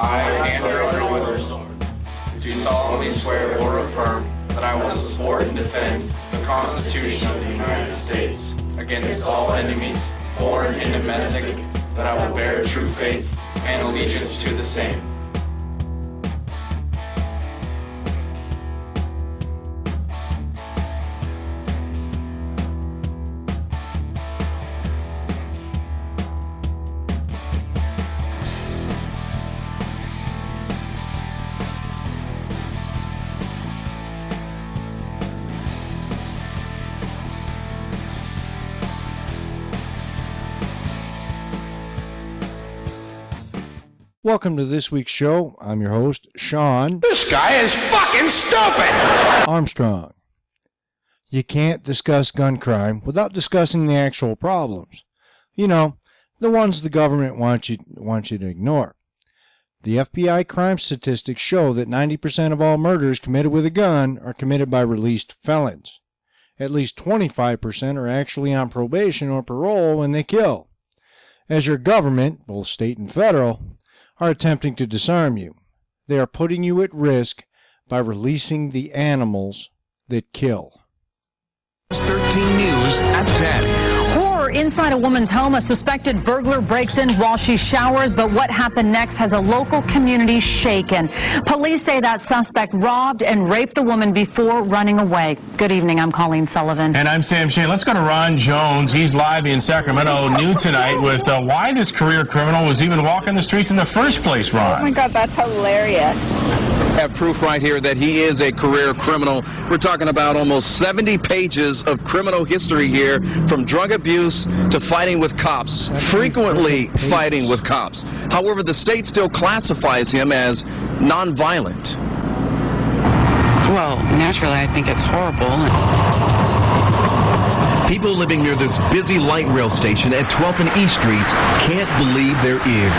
I, Andrew Withers, do solemnly swear or affirm that I will support and defend the Constitution of the United States against all enemies, foreign and domestic, that I will bear true faith and allegiance to the same. Welcome to this week's show. I'm your host, Sean. This guy is fucking stupid! Armstrong. You can't discuss gun crime without discussing the actual problems. You know, the ones the government wants you to ignore. The FBI crime statistics show that 90% of all murders committed with a gun are committed by released felons. At least 25% are actually on probation or parole when they kill. As your government, both state and federal, are attempting to disarm you. They are putting you at risk by releasing the animals that kill. 13 News at 10. Horror inside a woman's home. A suspected burglar breaks in while she showers, but what happened next has a local community shaken. Police say that suspect robbed and raped the woman before running away. Good evening, I'm Colleen Sullivan. And I'm Sam Shea. Let's go to Ron Jones. He's live in Sacramento noon tonight with why this career criminal was even walking the streets in the first place, Ron. Oh my God, that's hilarious. Have proof right here that he is a career criminal. We're talking about almost 70 pages of criminal history here, from drug abuse to fighting with cops, frequently fighting with cops. However, the state still classifies him as nonviolent. Well, naturally, I think it's horrible. People living near this busy light rail station at 12th and East Streets can't believe their ears.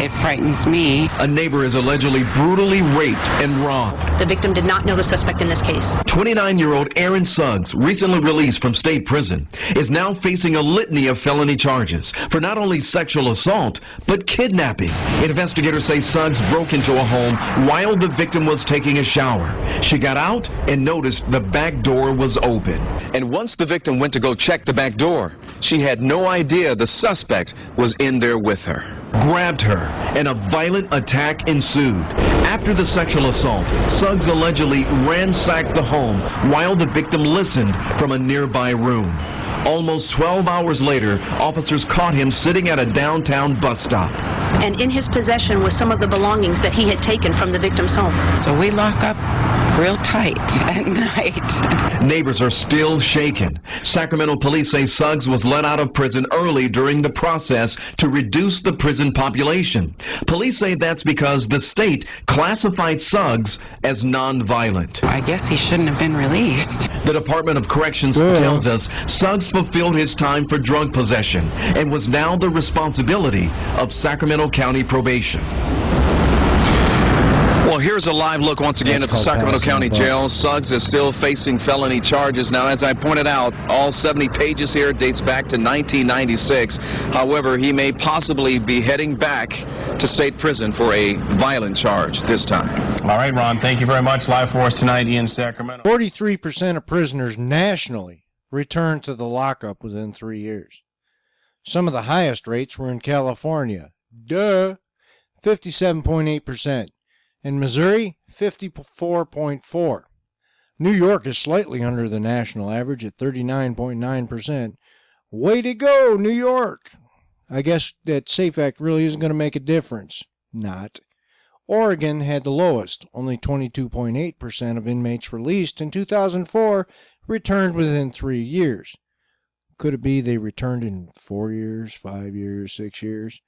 It frightens me. A neighbor is allegedly brutally raped and robbed. The victim did not know the suspect in this case. 29-year-old Aaron Suggs, recently released from state prison, is now facing a litany of felony charges for not only sexual assault, but kidnapping. Investigators say Suggs broke into a home while the victim was taking a shower. She got out and noticed the back door was open. And once the victim went to go check the back door, she had no idea the suspect was in there with her. Grabbed her, and a violent attack ensued. After the sexual assault, Suggs allegedly ransacked the home while the victim listened from a nearby room. Almost 12 hours later, officers caught him sitting at a downtown bus stop. And in his possession was some of the belongings that he had taken from the victim's home. So we lock up real tight at night. Neighbors are still shaken. Sacramento police say Suggs was let out of prison early during the process to reduce the prison population. Police say that's because the state classified Suggs as nonviolent. I guess he shouldn't have been released. The Department of Corrections tells us Suggs fulfilled his time for drug possession and was now the responsibility of Sacramento County Probation. Well, here's a live look once again at the Sacramento County Jail. Suggs is still facing felony charges. Now, as I pointed out, all 70 pages here dates back to 1996. However, he may possibly be heading back to state prison for a violent charge this time. All right, Ron, thank you very much. Live for us tonight in Sacramento. 43% of prisoners nationally returned to the lockup within 3 years. Some of the highest rates were in California. 57.8%. In Missouri, 54.4%. New York is slightly under the national average at 39.9%. Way to go, New York! I guess that SAFE Act really isn't going to make a difference. Not. Oregon had the lowest. Only 22.8% of inmates released in 2004 returned within 3 years. Could it be they returned in 4 years, 5 years, 6 years?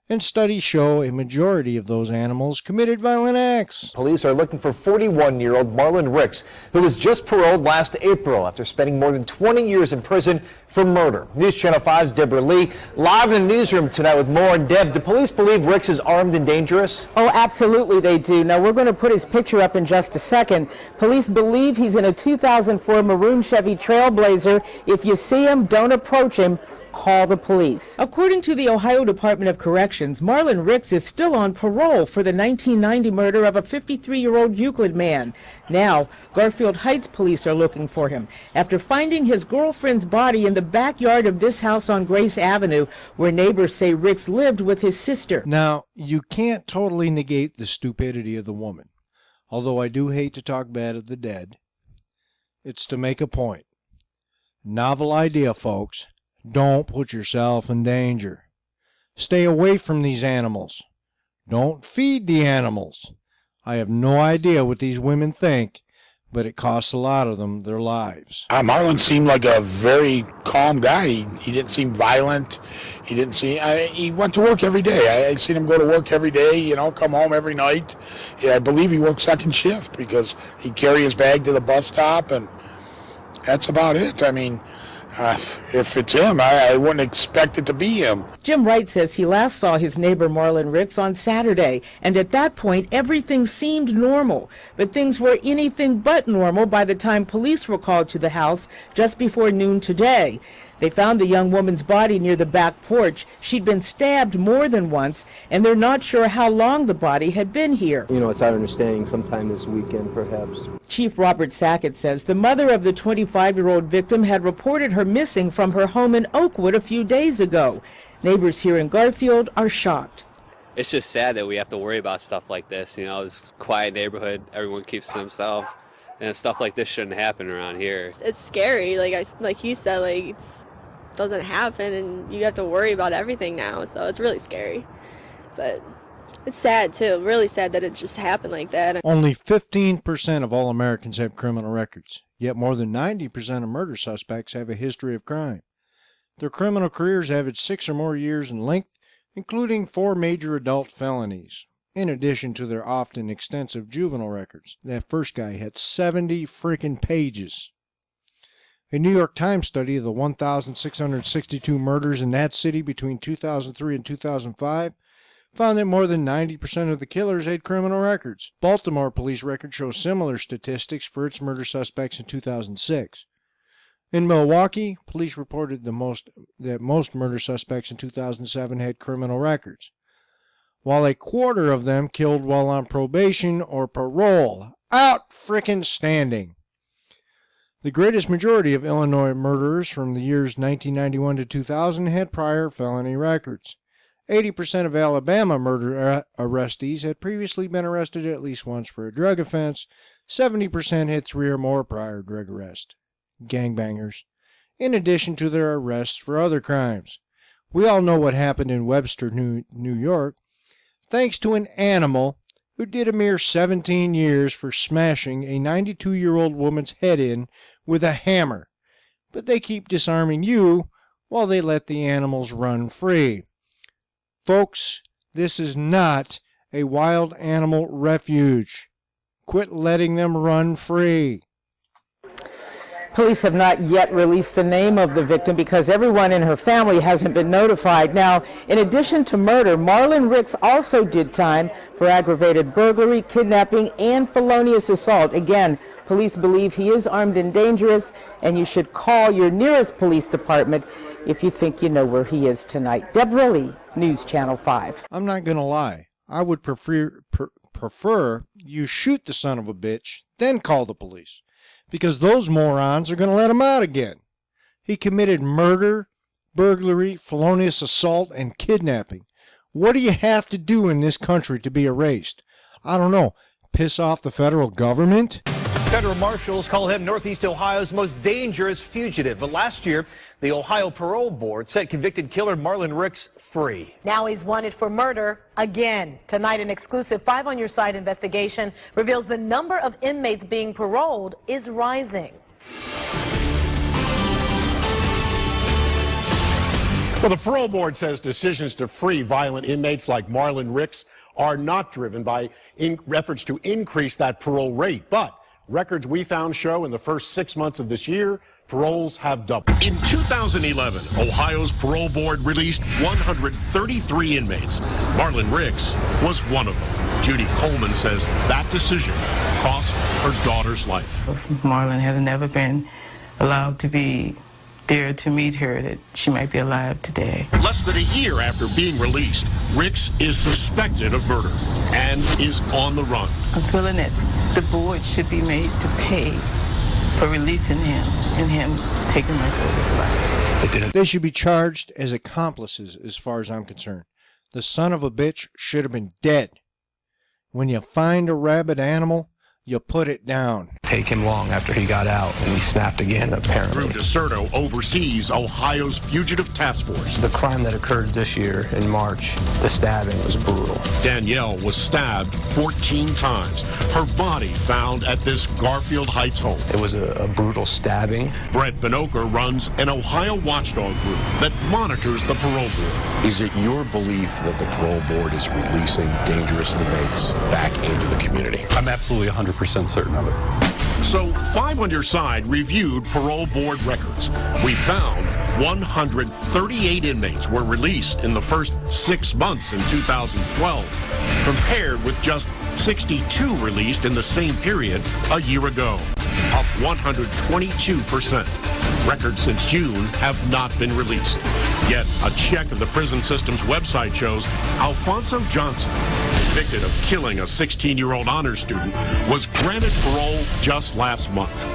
And studies show a majority of those animals committed violent acts. Police are looking for 41-year-old Marlon Ricks, who was just paroled last April after spending more than 20 years in prison for murder. News Channel 5's Deborah Lee live in the newsroom tonight with more. And Deb, do police believe Ricks is armed and dangerous? Oh, absolutely they do. Now, we're going to put his picture up in just a second. Police believe he's in a 2004 maroon Chevy Trailblazer. If you see him, don't approach him. call the police. According to the Ohio Department of Corrections, Marlon Ricks is still on parole for the 1990 murder of a 53-year-old Euclid man. Now, Garfield Heights police are looking for him after finding his girlfriend's body in the backyard of this house on Grace Avenue, where neighbors say Ricks lived with his sister. Now, you can't totally negate the stupidity of the woman. Although I do hate to talk bad of the dead, it's to make a point. Novel idea, folks. Don't put yourself in danger. Stay away from these animals. Don't feed the animals. I have no idea what these women think, but it costs a lot of them their lives. Marlon seemed like a very calm guy. He didn't seem violent. He didn't seem. He went to work every day. I seen him go to work every day. Come home every night. Yeah, I believe he worked second shift because he'd carry his bag to the bus stop, and that's about it. I mean, if it's him, I wouldn't expect it to be him. Jim Wright says he last saw his neighbor Marlon Ricks on Saturday, and at that point everything seemed normal. But things were anything but normal by the time police were called to the house just before noon today. They found the young woman's body near the back porch. She'd been stabbed more than once, and they're not sure how long the body had been here. It's our understanding sometime this weekend, perhaps. Chief Robert Sackett says the mother of the 25-year-old victim had reported her missing from her home in Oakwood a few days ago. Neighbors here in Garfield are shocked. It's just sad that we have to worry about stuff like this. It's a quiet neighborhood. Everyone keeps to themselves. And stuff like this shouldn't happen around here. It's scary. Like he said, it doesn't happen, and you have to worry about everything now. So it's really scary. But it's sad, too. Really sad that it just happened like that. Only 15% of all Americans have criminal records, yet more than 90% of murder suspects have a history of crime. Their criminal careers average 6 or more years in length, including 4 major adult felonies, in addition to their often extensive juvenile records. That first guy had 70 freaking pages. A New York Times study of the 1,662 murders in that city between 2003 and 2005 found that more than 90% of the killers had criminal records. Baltimore police records show similar statistics for its murder suspects in 2006. In Milwaukee, police reported that most murder suspects in 2007 had criminal records, while a quarter of them killed while on probation or parole. Out frickin' standing. The greatest majority of Illinois murderers from the years 1991 to 2000 had prior felony records. 80% of Alabama murder arrestees had previously been arrested at least once for a drug offense. 70% had 3 or more prior drug arrests. Gangbangers, in addition to their arrests for other crimes. We all know what happened in Webster, New York, thanks to an animal who did a mere 17 years for smashing a 92-year-old woman's head in with a hammer. But they keep disarming you while they let the animals run free. Folks, this is not a wild animal refuge. Quit letting them run free. Police have not yet released the name of the victim because everyone in her family hasn't been notified. Now, in addition to murder, Marlon Ricks also did time for aggravated burglary, kidnapping, and felonious assault. Again, police believe he is armed and dangerous, and you should call your nearest police department if you think you know where he is tonight. Deborah Lee, News Channel 5. I'm not going to lie. I would prefer you shoot the son of a bitch, then call the police, because those morons are going to let him out again. He committed murder, burglary, felonious assault, and kidnapping. What do you have to do in this country to be erased? I don't know. Piss off the federal government? Federal marshals call him Northeast Ohio's most dangerous fugitive. But last year, the Ohio Parole Board set convicted killer Marlon Ricks free. Now he's wanted for murder again. Tonight, an exclusive 5 on Your Side investigation reveals the number of inmates being paroled is rising. Well, the parole board says decisions to free violent inmates like Marlon Ricks are not driven by efforts to increase that parole rate. But records we found show in the first 6 months of this year, paroles have doubled. In 2011, Ohio's parole board released 133 inmates. Marlon Ricks was one of them. Judy Coleman says that decision cost her daughter's life. Marlon has never been allowed to be there to meet her, that she might be alive today. Less than a year after being released, Ricks is suspected of murder and is on the run. I'm feeling that the board should be made to pay for releasing him and him taking my brother's life. They should be charged as accomplices as far as I'm concerned. The son of a bitch should have been dead. When you find a rabid animal, you put it down. Take him long after he got out, and he snapped again, apparently. Drew DeSerto oversees Ohio's Fugitive Task Force. The crime that occurred this year in March, the stabbing, was brutal. Danielle was stabbed 14 times. Her body found at this Garfield Heights home. It was a brutal stabbing. Brett Vinokur runs an Ohio watchdog group that monitors the parole board. Is it your belief that the parole board is releasing dangerous inmates back into the community? I'm absolutely 100% certain of it. So, 5 on Your Side reviewed parole board records. We found 138 inmates were released in the first 6 months in 2012, compared with just 62 released in the same period a year ago, up 122%. Records since June have not been released. Yet, a check of the prison system's website shows Alfonso Johnson, convicted of killing a 16-year-old honor student, was granted parole just last month,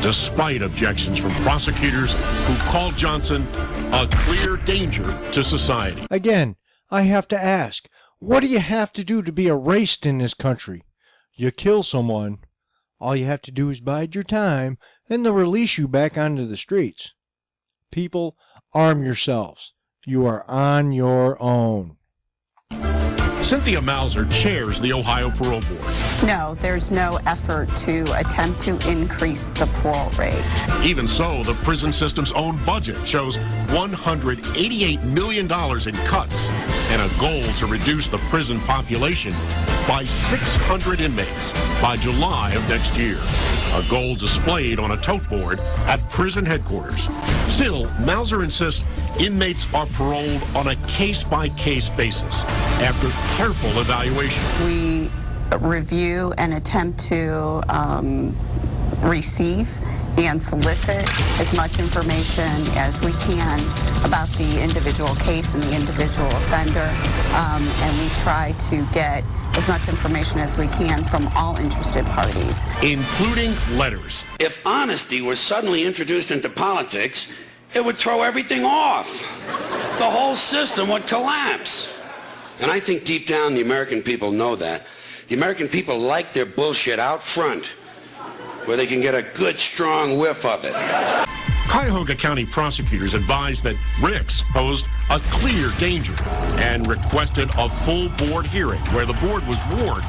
despite objections from prosecutors who called Johnson a clear danger to society. Again, I have to ask, what do you have to do to be erased in this country? You kill someone, all you have to do is bide your time, and they'll release you back onto the streets. People, arm yourselves. You are on your own. Cynthia Mauser chairs the Ohio Parole Board. No, there's no effort to attempt to increase the parole rate. Even so, the prison system's own budget shows $188 million in cuts and a goal to reduce the prison population by 600 inmates by July of next year. A goal displayed on a tote board at prison headquarters. Still, Mauser insists inmates are paroled on a case-by-case basis after careful evaluation. We review and attempt to receive and solicit as much information as we can about the individual case and the individual offender, and we try to get as much information as we can from all interested parties, including letters. If honesty was suddenly introduced into politics, it would throw everything off. The whole system would collapse. And I think deep down the American people know that. The American people like their bullshit out front, where they can get a good, strong whiff of it. Cuyahoga County prosecutors advised that Ricks posed a clear danger and requested a full board hearing where the board was warned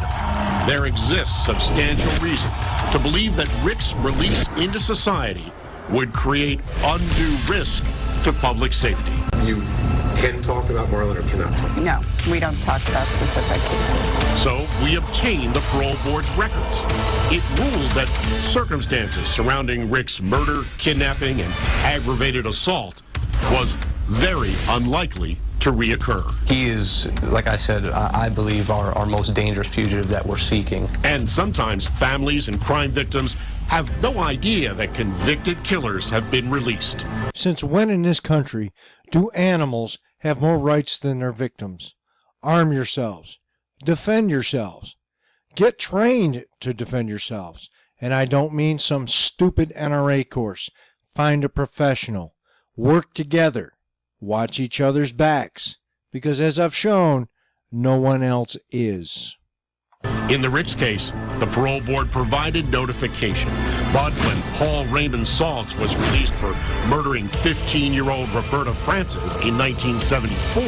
there exists substantial reason to believe that Ricks' release into society would create undue risk to public safety. You can talk about Marlon or cannot talk? No, we don't talk about specific cases. So we obtained the parole board's records. It ruled that circumstances surrounding Rick's murder, kidnapping, and aggravated assault was very unlikely to reoccur. He is, like I said, I believe our most dangerous fugitive that we're seeking. And sometimes families and crime victims have no idea that convicted killers have been released. Since when in this country do animals have more rights than their victims? Arm yourselves. Defend yourselves. Get trained to defend yourselves. And I don't mean some stupid NRA course. Find a professional. Work together. Watch each other's backs. Because as I've shown, no one else is. In the Ricks case, the parole board provided notification. But when Paul Raymond Saltz was released for murdering 15-year-old Roberta Francis in 1974,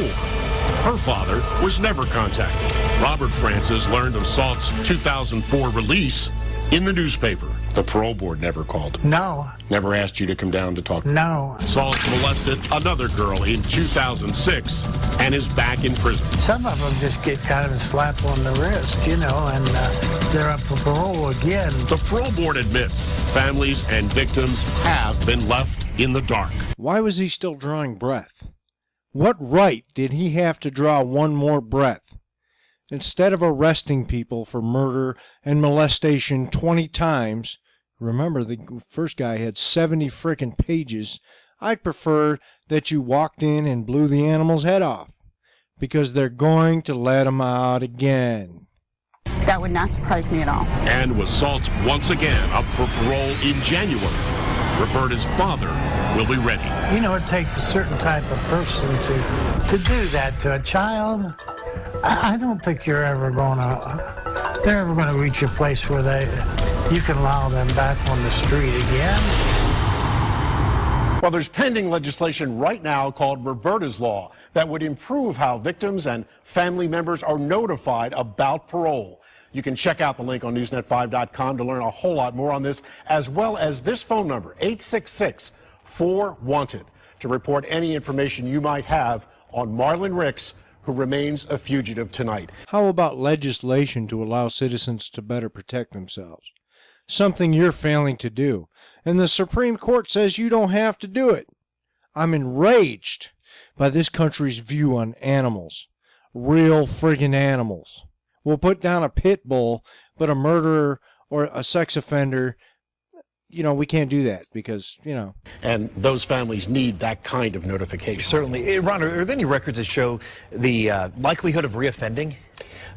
her father was never contacted. Robert Francis learned of Saltz's 2004 release in the newspaper. The parole board never called? No. Never asked you to come down to talk? No. Saltz molested another girl in 2006 and is back in prison. Some of them just get kind of a slap on the wrist, you know, and they're up for parole again. The parole board admits families and victims have been left in the dark. Why was he still drawing breath? What right did he have to draw one more breath? Instead of arresting people for murder and molestation 20 times, remember the first guy had 70 frickin' pages I'd prefer that you walked in and blew the animal's head off, because they're going to let him out again. That would not surprise me at all. And with Saltz once again up for parole in January, Roberta's father will be ready. You know, it takes a certain type of person to do that to a child. I don't think they're ever going to reach a place where you can allow them back on the street again. Well, there's pending legislation right now called Roberta's Law that would improve how victims and family members are notified about parole. You can check out the link on newsnet5.com to learn a whole lot more on this, as well as this phone number, 866-4WANTED, to report any information you might have on Marlon Ricks, who remains a fugitive tonight. How about legislation to allow citizens to better protect themselves? Something you're failing to do, and the Supreme Court says you don't have to do it. I'm enraged by this country's view on animals. Real friggin' animals. We'll put down a pit bull, but a murderer or a sex offender, we can't do that because, And those families need that kind of notification. Certainly. Ron, are there any records that show the likelihood of reoffending?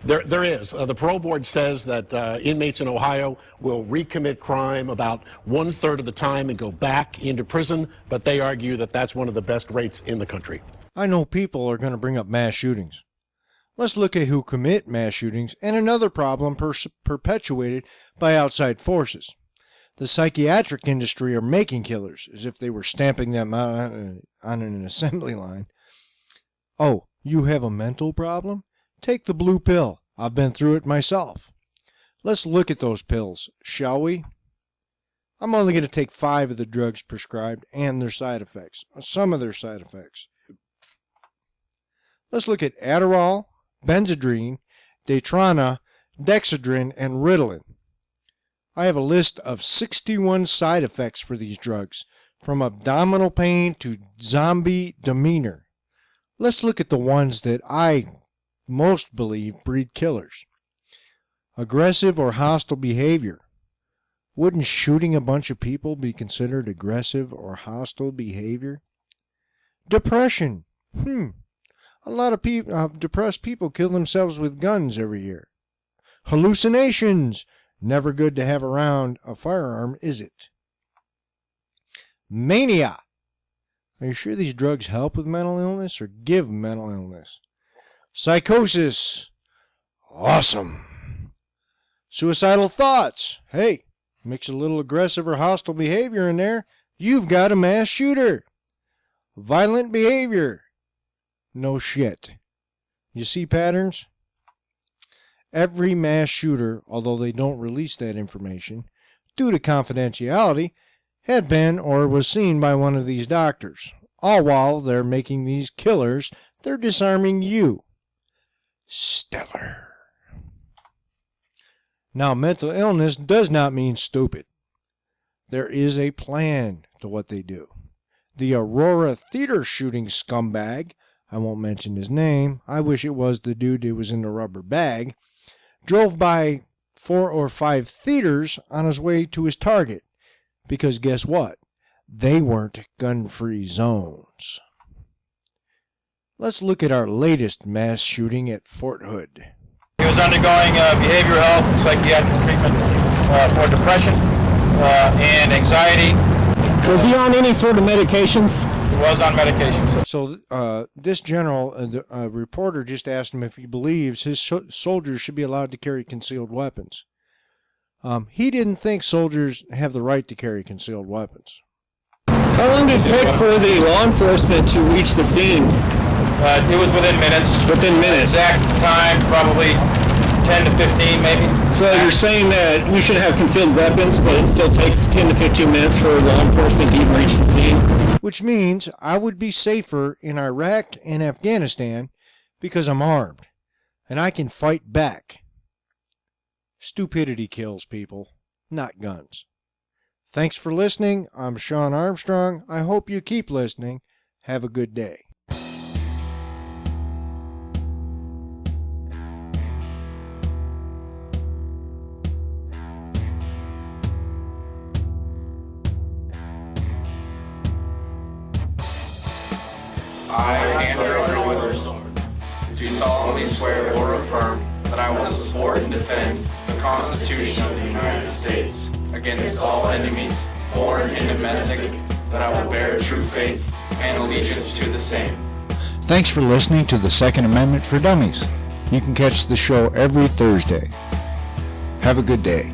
There is. The parole board says that inmates in Ohio will recommit crime about 1/3 of the time and go back into prison, but they argue that that's one of the best rates in the country. I know people are going to bring up mass shootings. Let's look at who commit mass shootings and another problem perpetuated by outside forces. The psychiatric industry are making killers as if they were stamping them out on an assembly line. Oh, you have a mental problem? Take the blue pill. I've been through it myself. Let's look at those pills, shall we? I'm only going to take 5 of the drugs prescribed and their side effects, some of their side effects. Let's look at Adderall, Benzedrine, Datrana, Dexedrine, and Ritalin. I have a list of 61 side effects for these drugs, from abdominal pain to zombie demeanor. Let's look at the ones that I most believe breed killers. Aggressive or hostile behavior. Wouldn't shooting a bunch of people be considered aggressive or hostile behavior? Depression. A lot of depressed people kill themselves with guns every year. Hallucinations. Never good to have around a firearm, is it? Mania. Are you sure these drugs help with mental illness or give mental illness? Psychosis. Awesome. Suicidal thoughts. Hey, mix a little aggressive or hostile behavior in there, you've got a mass shooter. Violent behavior. No shit. You see patterns? Every mass shooter, although they don't release that information, due to confidentiality, had been or was seen by one of these doctors. All while they're making these killers, they're disarming you. Stellar. Now, mental illness does not mean stupid. There is a plan to what they do. The Aurora Theater shooting scumbag, I won't mention his name, I wish it was the dude who was in the rubber bag, drove by 4 or 5 theaters on his way to his target. Because guess what? They weren't gun-free zones. Let's look at our latest mass shooting at Fort Hood. He was undergoing behavioral health and psychiatric treatment for depression and anxiety. Was he on any sort of medications? He was on medications. So this general, the reporter just asked him if he believes his soldiers should be allowed to carry concealed weapons. He didn't think soldiers have the right to carry concealed weapons. How long did it take for the law enforcement to reach the scene? It was within minutes. Within minutes? Exact time, probably 10 to 15 maybe. So you're saying that we should have concealed weapons, but it still takes 10 to 15 minutes for law enforcement to even reach the scene? Which means I would be safer in Iraq and Afghanistan because I'm armed and I can fight back. Stupidity kills people, not guns. Thanks for listening. I'm Sean Armstrong. I hope you keep listening. Have a good day. I, Andrew Withers, do solemnly swear or affirm that I will support and defend the Constitution of the United States against all enemies, foreign and domestic, that I will bear true faith and allegiance to the same. Thanks for listening to the Second Amendment for Dummies. You can catch the show every Thursday. Have a good day.